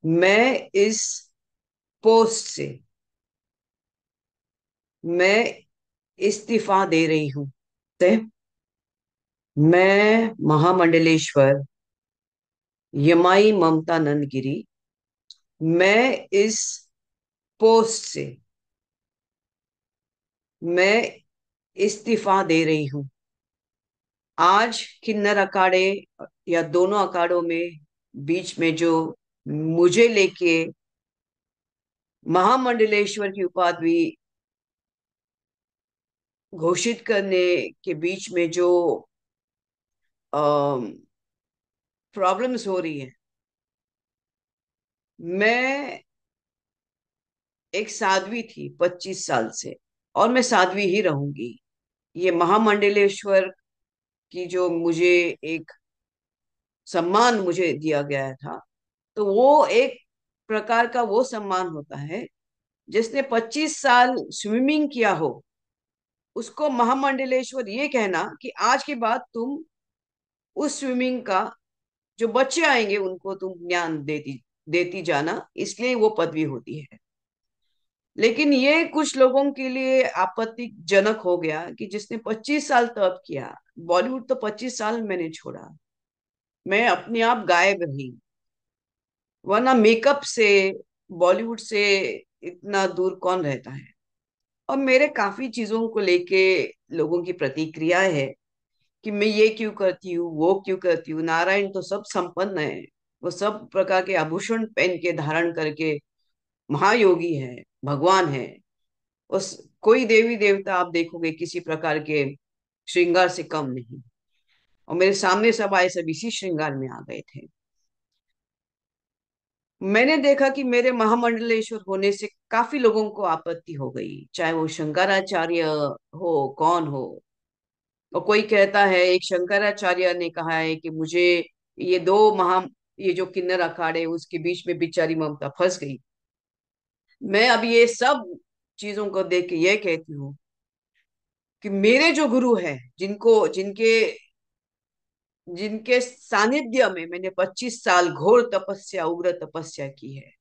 मैं इस पोस्ट से मैं इस्तीफा दे रही हूं। से मैं महामंडलेश्वर यमाई ममता नंदगिरी, मैं इस पोस्ट से मैं इस्तीफा दे रही हूं। आज किन्नर अखाड़े या दोनों अखाड़ों में बीच में जो मुझे लेके महामंडलेश्वर की उपाधि घोषित करने के बीच में जो प्रॉब्लम्स हो रही है, मैं एक साध्वी थी 25 साल से, और मैं साध्वी ही रहूंगी। ये महामंडलेश्वर की जो मुझे एक सम्मान मुझे दिया गया था, तो वो एक प्रकार का वो सम्मान होता है। जिसने 25 साल स्विमिंग किया हो, उसको महामंडलेश्वर ये कहना कि आज के बाद तुम उस स्विमिंग का जो बच्चे आएंगे उनको तुम ज्ञान देती देती जाना, इसलिए वो पदवी होती है। लेकिन ये कुछ लोगों के लिए आपत्तिजनक हो गया कि जिसने 25 साल तप किया। बॉलीवुड तो 25 साल मैंने छोड़ा, मैं अपने आप गायब रही, वरना मेकअप से बॉलीवुड से इतना दूर कौन रहता है। और मेरे काफी चीजों को लेके लोगों की प्रतिक्रिया है कि मैं ये क्यों करती हूँ, वो क्यों करती हूँ। नारायण तो सब संपन्न है, वो सब प्रकार के आभूषण पहन के धारण करके महायोगी है, भगवान है। उस कोई देवी देवता आप देखोगे किसी प्रकार के श्रृंगार से कम नहीं। और मेरे सामने सब आए, सब इसी श्रृंगार में आ गए थे। मैंने देखा कि मेरे महामंडलेश्वर होने से काफी लोगों को आपत्ति हो गई, चाहे वो शंकराचार्य हो, कौन हो। और कोई कहता है, एक शंकराचार्य ने कहा है कि मुझे ये दो महा ये जो किन्नर अखाड़े उसके बीच में बेचारी ममता फंस गई। मैं अब ये सब चीजों को देख के ये कहती हूँ कि मेरे जो गुरु हैं, जिनको जिनके जिनके सानिध्य में मैंने 25 साल घोर तपस्या, उग्र तपस्या की है,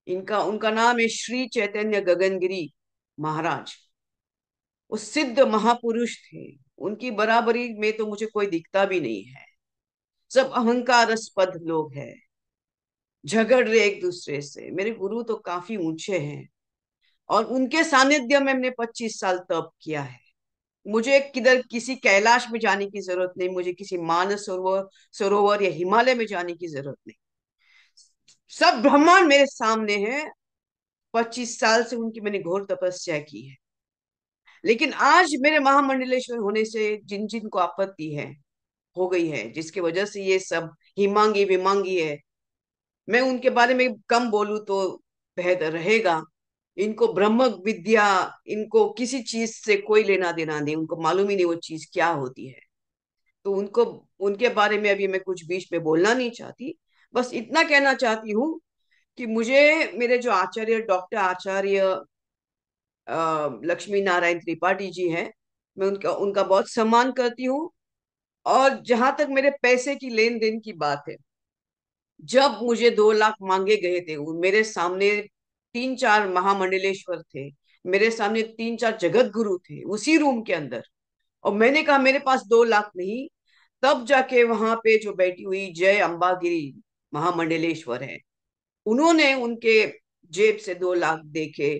इनका उनका नाम है श्री चैतन्य गगनगिरी महाराज। वो सिद्ध महापुरुष थे। उनकी बराबरी में तो मुझे कोई दिखता भी नहीं है। सब अहंकारास्पद लोग हैं, झगड़ रहे एक दूसरे से। मेरे गुरु तो काफी ऊंचे हैं, और उनके सानिध्य में मैंने 25 साल तप किया है। मुझे किधर किसी कैलाश में जाने की जरूरत नहीं, मुझे किसी मानस सरोवर सरोवर या हिमालय में जाने की जरूरत नहीं। सब ब्रह्मांड मेरे सामने है। 25 साल से उनकी मैंने घोर तपस्या की है। लेकिन आज मेरे महामंडलेश्वर होने से जिन जिन को आपत्ति है, हो गई है, जिसकी वजह से ये सब हिमांगी विमांगी है, मैं उनके बारे में कम बोलूं तो बेहतर रहेगा। इनको ब्रह्म विद्या, इनको किसी चीज से कोई लेना देना नहीं, उनको मालूम ही नहीं वो चीज क्या होती है। तो उनको उनके बारे में अभी मैं कुछ बीच में बोलना नहीं चाहती। बस इतना कहना चाहती हूँ कि मुझे मेरे जो आचार्य, डॉक्टर आचार्य लक्ष्मी नारायण त्रिपाठी जी हैं, मैं उनका उनका बहुत सम्मान करती हूँ। और जहां तक मेरे पैसे की लेन देन की बात है, जब मुझे 2 लाख मांगे गए थे, मेरे सामने 3 4 महामंडलेश्वर थे, मेरे सामने 3 4 जगत गुरु थे उसी रूम के अंदर, और मैंने कहा मेरे पास 2 लाख नहीं। तब जाके वहां पे जो बैठी हुई जय अंबागिरी महामंडलेश्वर है, उन्होंने उनके जेब से 2 लाख देके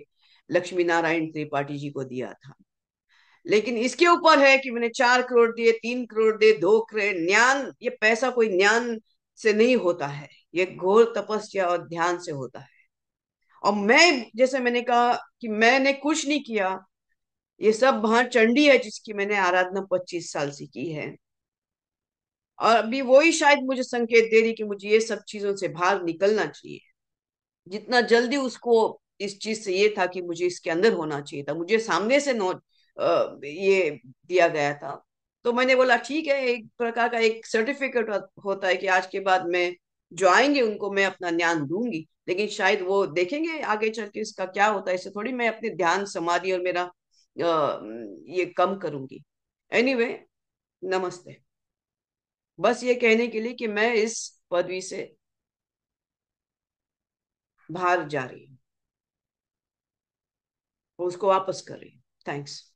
लक्ष्मी नारायण त्रिपाठी जी को दिया था। लेकिन इसके ऊपर है कि मैंने 4 करोड़ दिए, 3 करोड़ दिए, 2 करोड़। ज्ञान, ये पैसा कोई ज्ञान से नहीं होता है, ये घोर तपस्या और ध्यान से होता है। और मैं, जैसे मैंने कहा कि मैंने कुछ नहीं किया, ये सब वहां चंडी है जिसकी मैंने आराधना 25 साल से की है। और अभी वही शायद मुझे संकेत दे रही कि मुझे ये सब चीजों से बाहर निकलना चाहिए। जितना जल्दी उसको इस चीज से ये था कि मुझे इसके अंदर होना चाहिए था, मुझे सामने से नोट ये दिया गया था। तो मैंने बोला ठीक है, एक प्रकार का एक सर्टिफिकेट होता है कि आज के बाद मैं जो आएंगे उनको मैं अपना ज्ञान दूंगी। लेकिन शायद वो देखेंगे आगे चल के इसका क्या होता है, इससे थोड़ी मैं अपने ध्यान समाधि और मेरा ये कम करूंगी। एनीवे, नमस्ते। बस ये कहने के लिए कि मैं इस पदवी से बाहर जा रही हूँ, उसको वापस कर रही हूँ। थैंक्स।